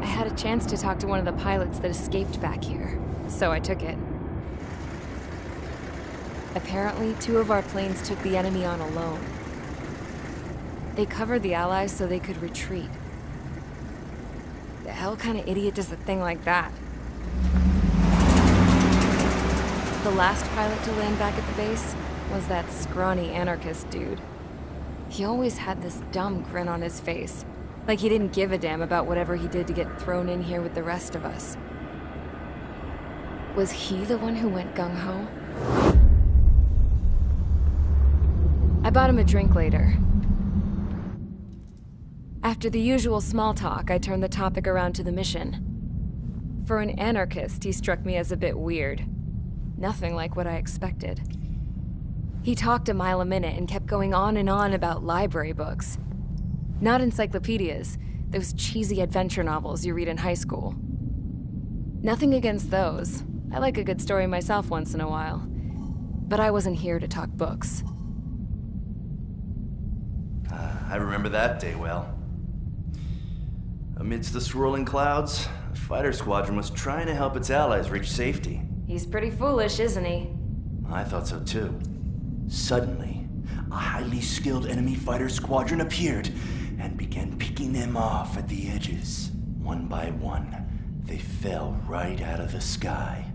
I had a chance to talk to one of the pilots that escaped back here, so I took it. Apparently, 2 of our planes took the enemy on alone. They covered the Allies so they could retreat. The hell kind of idiot does a thing like that? The last pilot to land back at the base was that scrawny anarchist dude. He always had this dumb grin on his face, like he didn't give a damn about whatever he did to get thrown in here with the rest of us. Was he the one who went gung-ho? I bought him a drink later. After the usual small talk, I turned the topic around to the mission. For an anarchist, he struck me as a bit weird. Nothing like what I expected. He talked a mile a minute and kept going on and on about library books. Not encyclopedias, those cheesy adventure novels you read in high school. Nothing against those. I like a good story myself once in a while. But I wasn't here to talk books. I remember that day well. Amidst the swirling clouds, a fighter squadron was trying to help its allies reach safety. He's pretty foolish, isn't he? I thought so too. Suddenly, a highly skilled enemy fighter squadron appeared and began picking them off at the edges. One by one, they fell right out of the sky.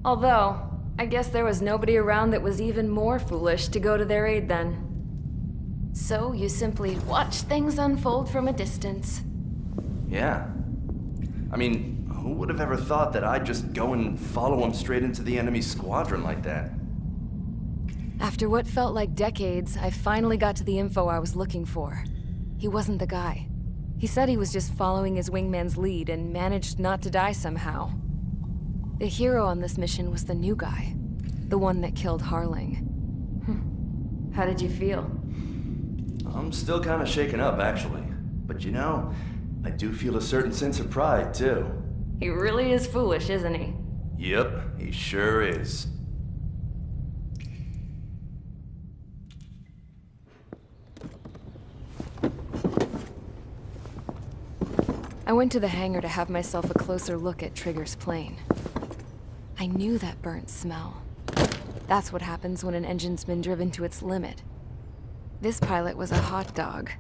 Although, I guess there was nobody around that was even more foolish to go to their aid then. So you simply watch things unfold from a distance. Yeah. I mean, who would have ever thought that I'd just go and follow him straight into the enemy squadron like that? After what felt like decades, I finally got to the info I was looking for. He wasn't the guy. He said he was just following his wingman's lead and managed not to die somehow. The hero on this mission was the new guy. The one that killed Harling. How did you feel? I'm still kind of shaken up, actually. But you know, I do feel a certain sense of pride, too. He really is foolish, isn't he? Yep, he sure is. I went to the hangar to have myself a closer look at Trigger's plane. I knew that burnt smell. That's what happens when an engine's been driven to its limit. This pilot was a hot dog.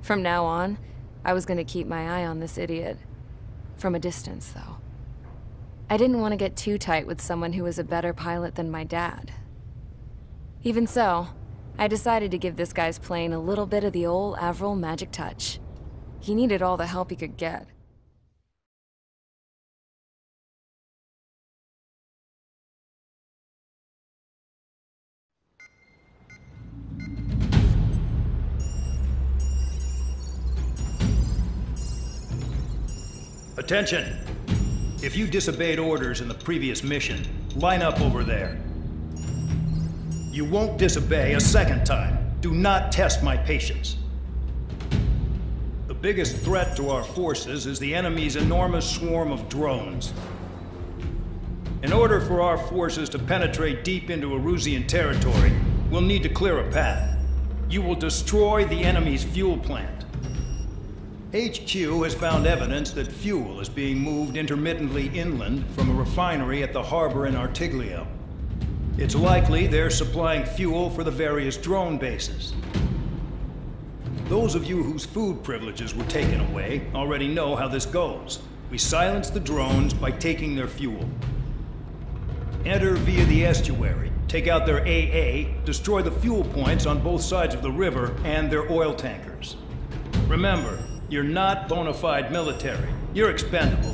From now on, I was gonna keep my eye on this idiot. From a distance, though. I didn't want to get too tight with someone who was a better pilot than my dad. Even so, I decided to give this guy's plane a little bit of the old Avril magic touch. He needed all the help he could get. Attention! If you disobeyed orders in the previous mission, line up over there. You won't disobey a second time. Do not test my patience. The biggest threat to our forces is the enemy's enormous swarm of drones. In order for our forces to penetrate deep into Erusian territory, we'll need to clear a path. You will destroy the enemy's fuel plant. HQ has found evidence that fuel is being moved intermittently inland from a refinery at the harbor in Artiglio. It's likely they're supplying fuel for the various drone bases. Those of you whose food privileges were taken away already know how this goes. We silence the drones by taking their fuel. Enter via the estuary, take out their AA, destroy the fuel points on both sides of the river and their oil tankers. Remember, you're not bona fide military. You're expendable.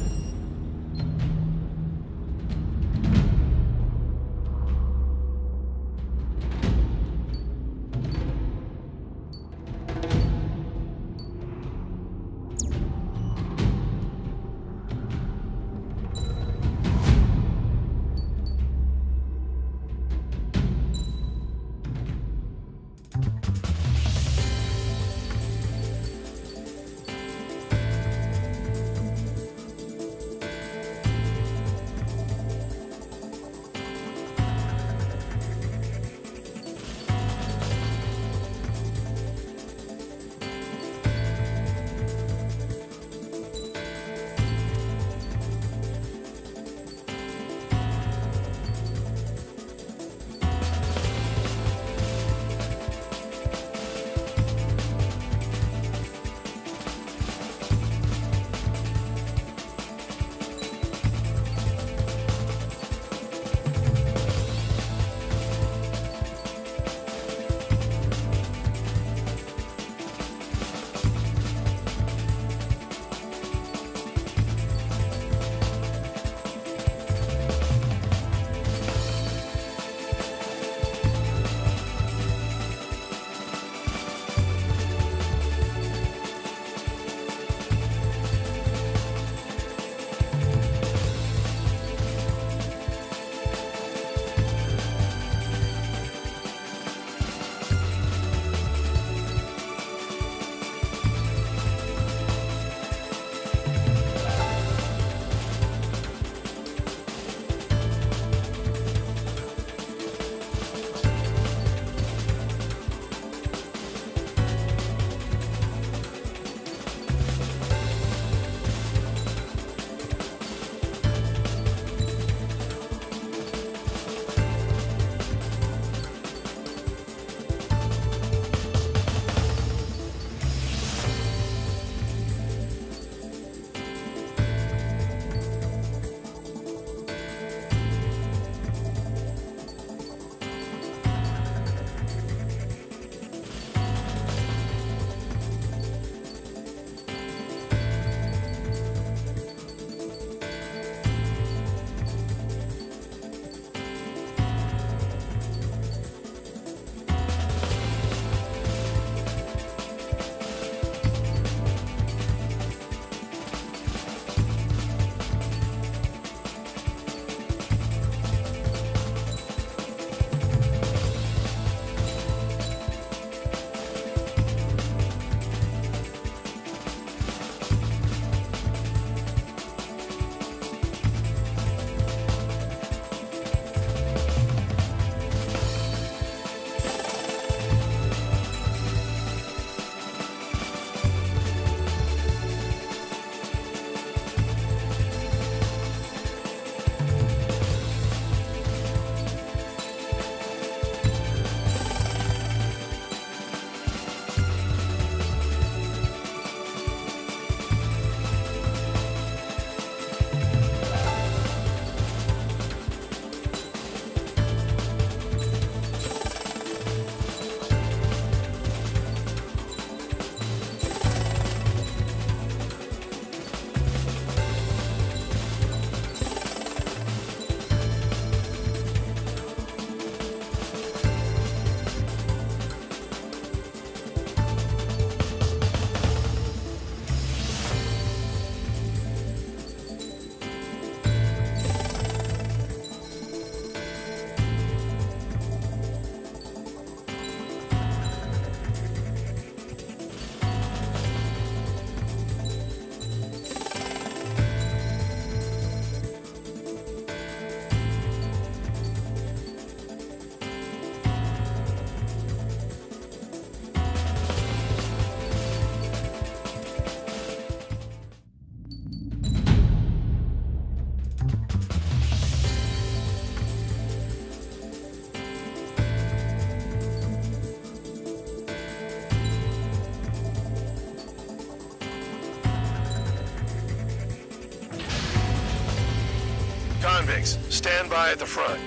convicts. Stand by at the front.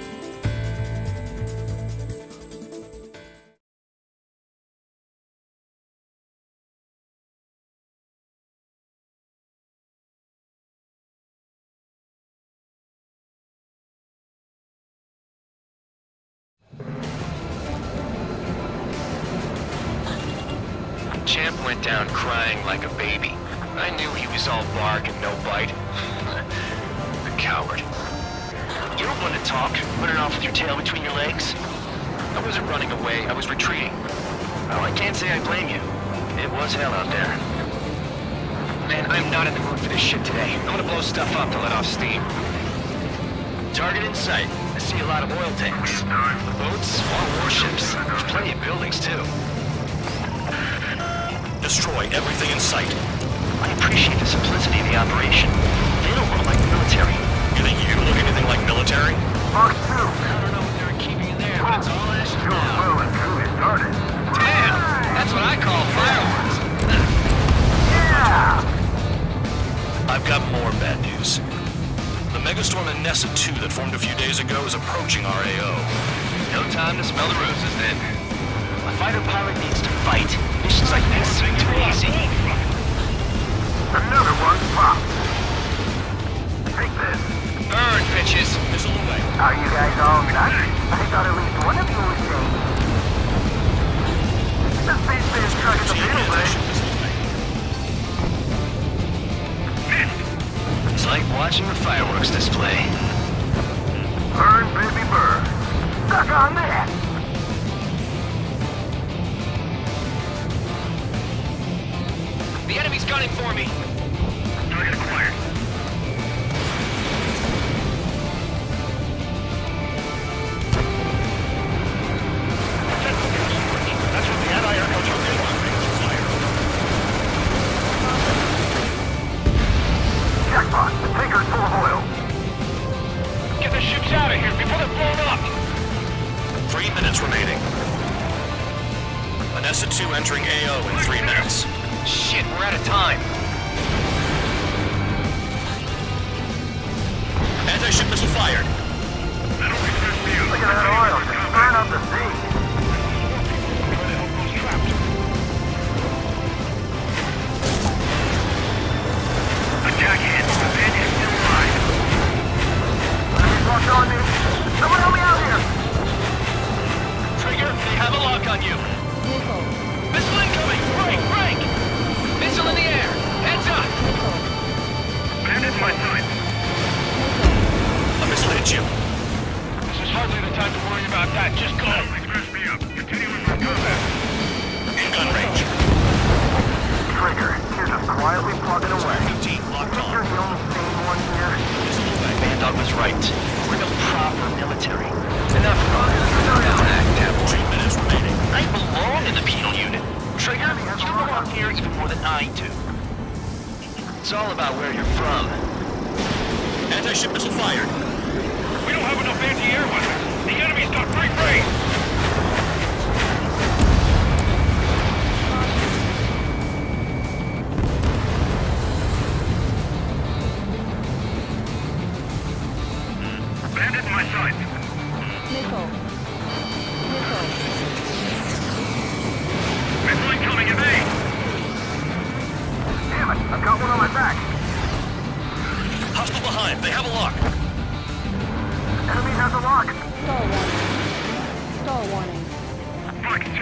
Champ went down crying like a baby. I knew he was all bark and no bite. The coward. You don't want to talk, running off with your tail between your legs? I wasn't running away, I was retreating. Well, I can't say I blame you. It was hell out there. Man, I'm not in the mood for this shit today. I'm gonna blow stuff up to let off steam. Target in sight. I see a lot of oil tanks. Boats, small warships. There's plenty of buildings, too. Destroy everything in sight. I appreciate the simplicity of the operation. They don't look like military. You think you look anything like military? Mark 2. I don't know what they're keeping in there, but it's all ash now. Damn! That's what I call fireworks. Yeah! I've got more bad news. The megastorm in Nessa 2 that formed a few days ago is approaching our AO. No time to smell the roses, then. A fighter pilot needs to fight. Missions like this are too easy. Another one popped. Take this. Burn, bitches! Missile away. Are you guys all nuts? I thought at least one of you was safe. The space-based truck is a little way. It's like watching a fireworks display. Burn, baby, burn. Stuck on that. The enemy's gunning for me. Target acquired. That's what the anti-air control did on range fire. Jackpot. The tanker's full of oil. Get the ships out of here before they're blown up. 3 minutes remaining. Vanessa 2 entering AO in 3 minutes. Shit, we're out of time. Anti-ship missile fired. Look at that oil. Just burn up the sea. Attack hit. The man is still alive. Enemies locked on me. Someone help me out here. Trigger, they have a lock on you. Missile incoming! Break! Break! Missile in the air! Heads up! Bandit my sight. A missile hit you. This is hardly the time to worry about that. Just go! Express me up. Continue with my combat. In gun range. Trigger, you're just quietly plugging away. 15 locked You're on. the only sane one here. Missile away. Bandog was right. We're no proper military. Enough fun. Attack, devil. 3 minutes remaining. I belong in the penal unit. Trigger, you belong here even more than I do. It's all about where you're from. Anti-ship missile fired. We don't have enough anti-air weapons. The enemy's got free range. Bandit my sight. Missile. Missile incoming, evade. Damn it, I've got one on my back. Hostile behind. They have a lock. Enemy has a lock. Stall warning. Fox 2.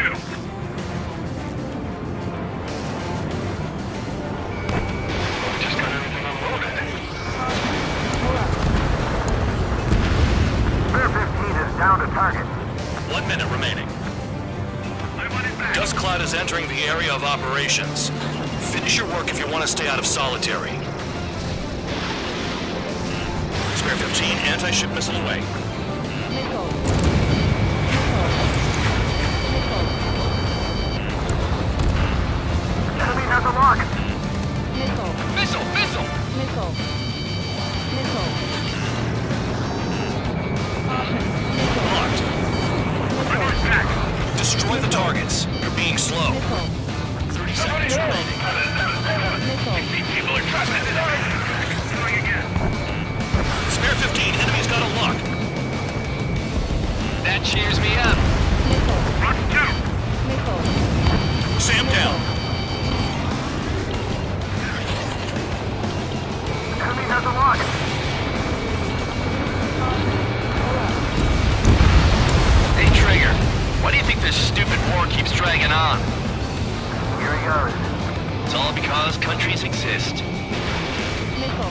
Just got everything unloaded. Spare 15 is down to target. 1 minute remaining. Dust cloud is entering the area of operations. Finish your work if you want to stay out of solitary. Spare 15, anti-ship missile away. Enemy has a lock. Missile! Locked. Destroy the targets. You're being slow. 30 seconds remaining. People are trapped in this area. Going again. Spare 15, enemies those countries exist.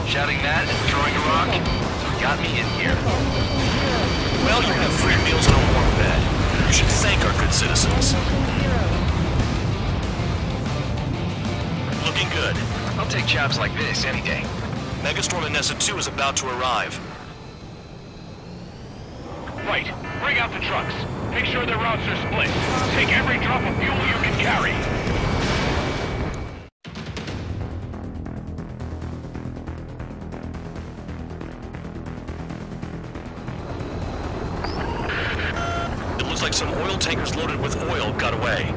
Shouting that and throwing a rock got me in here. Well, you have free meals and a warm bed. You should thank our good citizens. Looking good. I'll take jobs like this any day. Megastorm and Nessa 2 is about to arrive. Right. Bring out the trucks. Make sure their routes are split. Take every drop of fuel you can carry. It looks like some oil tankers loaded with oil got away.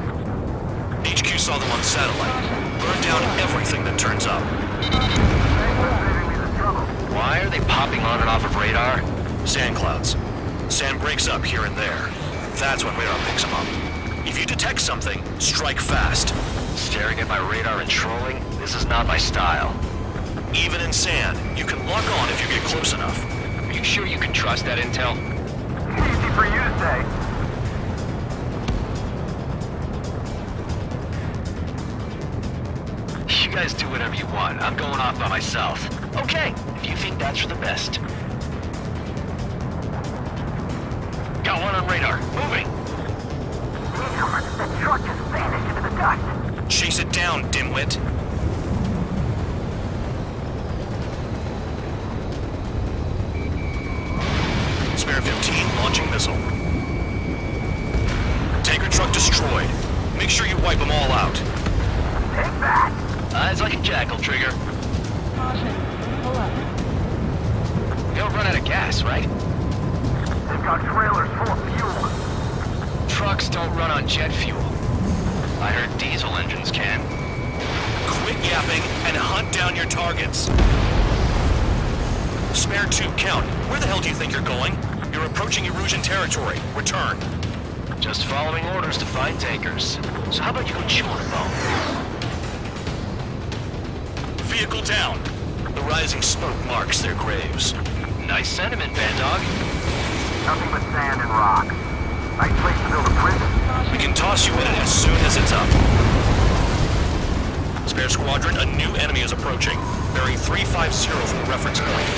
HQ saw them on satellite. Burned down everything that turns up. Why are they popping on and off of radar? Sand clouds. Sand breaks up here and there. That's when radar picks them up. If you detect something, strike fast. Staring at my radar and trolling? This is not my style. Even in sand, you can lock on if you get close enough. Are you sure you can trust that intel? Easy for you to say. You guys do whatever you want. I'm going off by myself. Okay, if you think that's for the best. Got one on radar. Moving. Damn, the truck just vanished into the dust. Chase it down, dimwit. Spare 15 launching missile. Tanker truck destroyed. Make sure you wipe them all out. Take that. Eyes like a jackal, Trigger. Caution. Pull up. They'll run out of gas, right? They've got trailers full of fuel. Trucks don't run on jet fuel. I heard diesel engines can. Quit yapping and hunt down your targets. Spare 2, count. Where the hell do you think you're going? You're approaching Erusian territory. Return. Just following orders to find tankers. So how about you go chew on a bone? Vehicle down. The rising smoke marks their graves. Nice sentiment, Bad Dog. Nothing but sand and rocks. Nice place to build a prison. We can toss you in it as soon as it's up. Spare squadron, a new enemy is approaching. Bearing 350 from the reference point.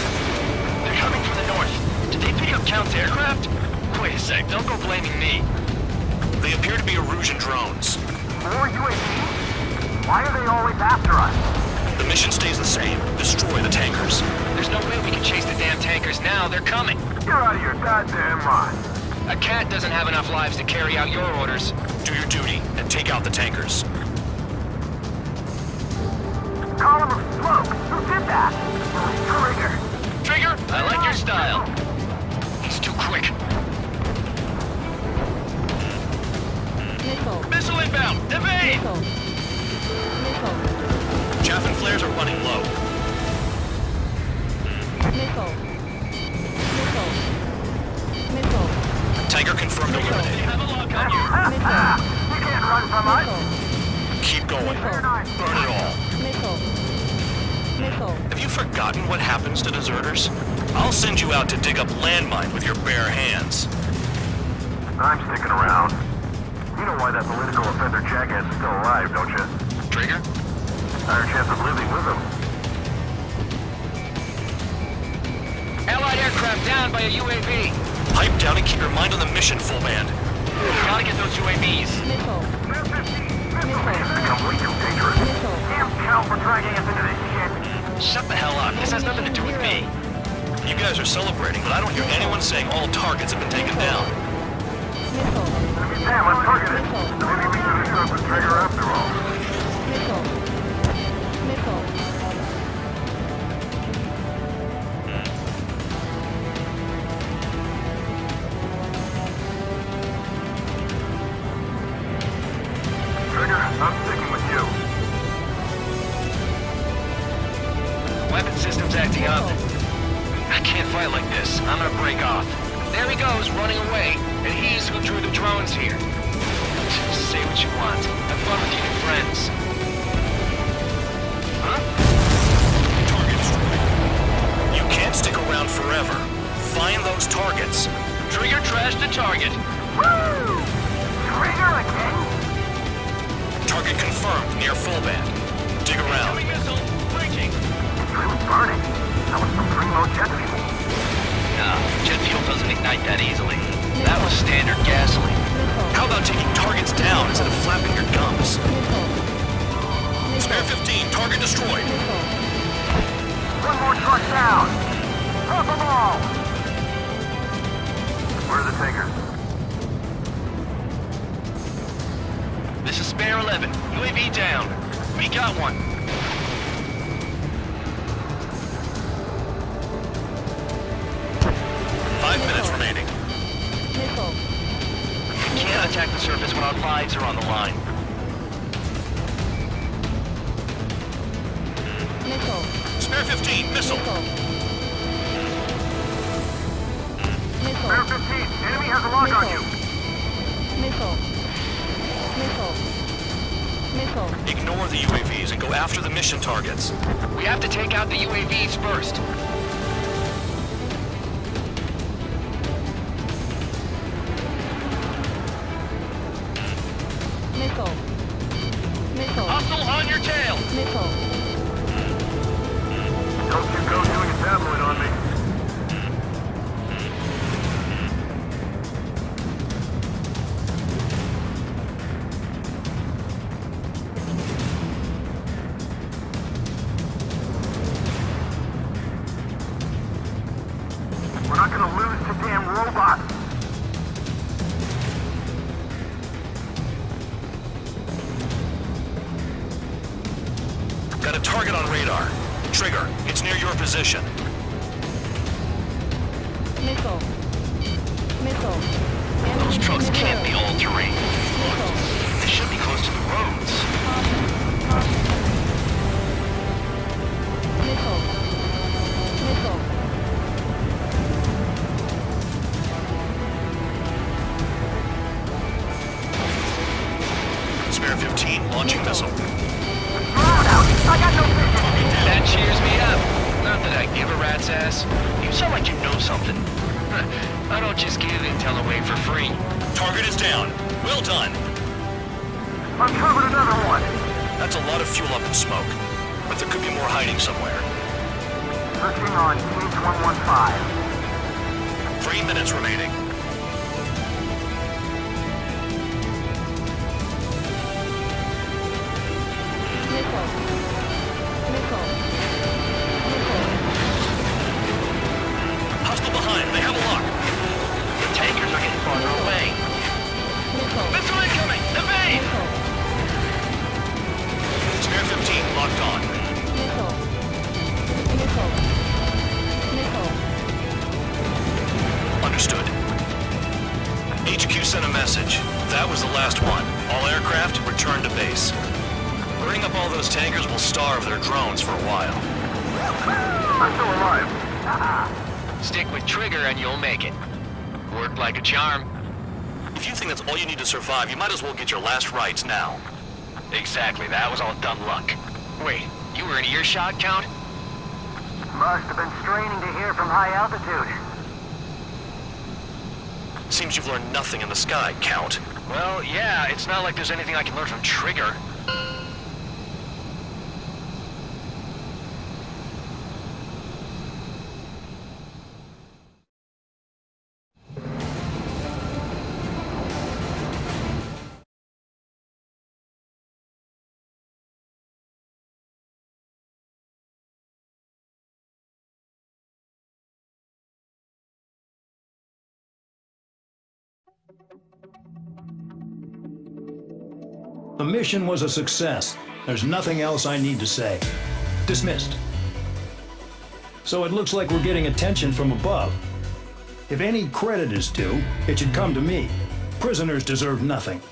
They're coming from the north. Did they pick up Count's aircraft? Wait a sec, don't go blaming me. They appear to be Erusian drones. More UAVs? Why are they always after us? The mission stays the same. Destroy the tankers. There's no way we can chase the damn tankers now. They're coming. You're out of your goddamn mind. A cat doesn't have enough lives to carry out your orders. Do your duty and take out the tankers. Column of smoke. Who did that? Trigger. Trigger, I like your style. He's too quick. Missile. Missile inbound. Evade! Missile. Missile. Chaff and flares are running low. Missile. Missile. Missile. Tanker confirmed eliminated. Have a lock on you. Missile. You can't run from us. Missile. Keep going. Burn it all. Missile. Missile. Have you forgotten what happens to deserters? I'll send you out to dig up landmine with your bare hands. I'm sticking around. You know why that political offender jackass is still alive, don't you? Trigger? Higher chance of living with him. Allied aircraft down by a UAV. Pipe down and keep your mind on the mission, full band. Gotta get those UAVs. Missile. It's become way too dangerous. Missile. Damn cow for dragging us into this shit. Shut the hell up. This has nothing to do with me. You guys are celebrating, but I don't hear anyone saying all targets have been taken down. Missile. Damn, I'm targeted. Maybe we should have shot the trigger after all. Missile. Missile. Trigger, I'm sticking with you. Weapon system's acting up. I can't fight like this. I'm gonna break off. There he goes, running away. And he's who drew the drones here. Say what you want. Have fun with your new friends. Huh? Target destroyed. You can't stick around forever. Find those targets. Trigger trashed the target. Woo! Trigger again? Target confirmed near full band. Dig dig around. Missile, breaching. It was burning. That was some primo jet fuel. Nah, jet fuel doesn't ignite that easily. That was standard gasoline. How about taking targets down instead of flapping your gums? Missile. Spare 15, target destroyed. One more truck down. Drop them all. Where are the tankers? This is Spare 11. UAV down. We got one. Five minutes remaining. Missile. We can't attack the surface when our lives are on the line. Missile. Spare 15, missile. Missile. Spare 15. Enemy has a lock on you. Missile. Missile. Missile. Ignore the UAVs and go after the mission targets. We have to take out the UAVs first. Missile. Missile. Hostile on your tail. Missile. Don't you go doing a tabloid on me. We're not gonna lose to damn robots. Got a target on radar. Trigger, it's near your position. Missile. Missile. Those trucks can't be all terrain. Missile. They should be close to the roads. Missile. Missile. Spare 15, launching missile. That cheers me up. Not that I give a rat's ass. You sound like you know something. I don't just give intel away for free. Target is down. Well done. Uncovered another one. That's a lot of fuel up in smoke. But there could be more hiding somewhere. Searching on H115. 3 minutes remaining. Missile. Missile. Hostile behind. They have a lock. The tankers are getting farther away. Missile. Missile incoming! Evade! Missile. Spare 15, locked on. Missile. Missile. Missile. Understood. HQ sent a message. That was the last one. All aircraft, return to base. Bring up all those tankers will starve their drones for a while. I'm still alive. Stick with Trigger and you'll make it. Worked like a charm. If you think that's all you need to survive, you might as well get your last rites now. Exactly, that was all dumb luck. Wait, you were in earshot, Count? Must have been straining to hear from high altitude. Seems you've learned nothing in the sky, Count. Well, yeah, it's not like there's anything I can learn from Trigger. The mission was a success. There's nothing else I need to say. Dismissed. So it looks like we're getting attention from above. If any credit is due, it should come to me. Prisoners deserve nothing.